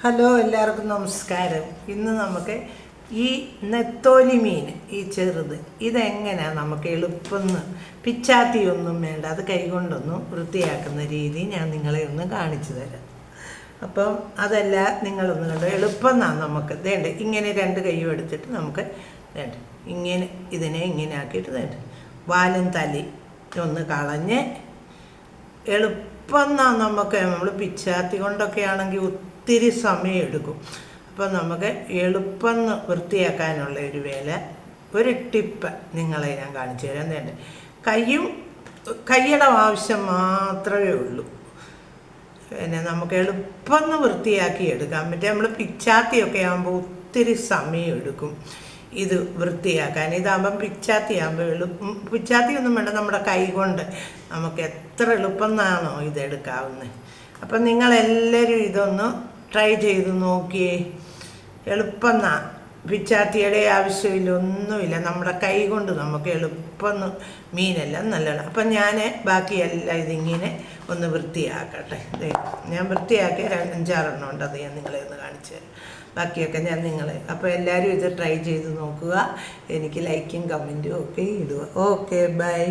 Hello, എല്ലാവർക്കും നമസ്കാരം. ഇന്ന് നമുക്ക് ഈ നെത്തോലി മീൻ, ഈ ചെറുത്, ഇതെങ്ങനെയാണ് നമുക്ക് എളുപ്പം പിച്ചാത്തിയൊന്നും വേണ്ട, അത് കൈകൊണ്ടൊന്നും വൃത്തിയാക്കുന്ന രീതി ഞാൻ നിങ്ങളെ ഒന്ന് കാണിച്ചു തരാം. അപ്പം അതല്ല, നിങ്ങളൊന്ന് കണ്ടോ, എളുപ്പം എന്നാണ് നമുക്ക്. വേണ്ട, ഇങ്ങനെ രണ്ട് കൈയും എടുത്തിട്ട് നമുക്ക് വേണ്ട ഇങ്ങനെ ഇതിനെ ഇങ്ങനെ ആക്കിയിട്ട് വേണ്ട വാലും തലി ഒന്ന് കളഞ്ഞ് എളുപ്പം എന്നാണ് നമുക്ക്. നമ്മൾ പിച്ചാത്തി കൊണ്ടൊക്കെ ആണെങ്കിൽ ഒത്തിരി സമയം എടുക്കും. അപ്പം നമുക്ക് എളുപ്പം വൃത്തിയാക്കാനുള്ള ഒരു വേല, ഒരു ടിപ്പ് നിങ്ങളെ ഞാൻ കാണിച്ചു തരാം. വേണ്ട, കയ്യുടെ ആവശ്യം മാത്രമേ ഉള്ളൂ. പിന്നെ നമുക്ക് എളുപ്പം വൃത്തിയാക്കി എടുക്കാം. മറ്റേ നമ്മൾ പിച്ചാത്തിയൊക്കെ ആകുമ്പോൾ ഒത്തിരി സമയം എടുക്കും ഇത് വൃത്തിയാക്കാൻ. ഇതാകുമ്പം പിച്ചാത്തി ആകുമ്പോൾ പിച്ചാത്തി ഒന്നും വേണ്ട, നമ്മുടെ കൈ കൊണ്ട് നമുക്ക് എത്ര എളുപ്പം എന്നാണോ ഇതെടുക്കാവുന്നത്. അപ്പം നിങ്ങളെല്ലാവരും ഇതൊന്ന് ട്രൈ ചെയ്ത് നോക്കിയേ. എളുപ്പം എന്നാണ്, പിച്ചാത്തിയുടെ ആവശ്യമില്ല, ഒന്നുമില്ല. നമ്മുടെ കൈ കൊണ്ട് നമുക്ക് എളുപ്പം മീനെല്ലാം നല്ലതാണ്. അപ്പം ഞാൻ ബാക്കിയെല്ലാം ഇതിങ്ങനെ ഒന്ന് വൃത്തിയാക്കട്ടെ. ഞാൻ വൃത്തിയാക്കിയ 5-6 ഉണ്ട്, അത് ഞാൻ നിങ്ങളെ ഒന്ന് കാണിച്ചു തരാം. ബാക്കിയൊക്കെ ഞാൻ അപ്പോൾ എല്ലാവരും ഇത് ട്രൈ ചെയ്ത് നോക്കുക. എനിക്ക് ലൈക്കും കമൻറ്റും ഒക്കെ ഇടുക. Okay, by.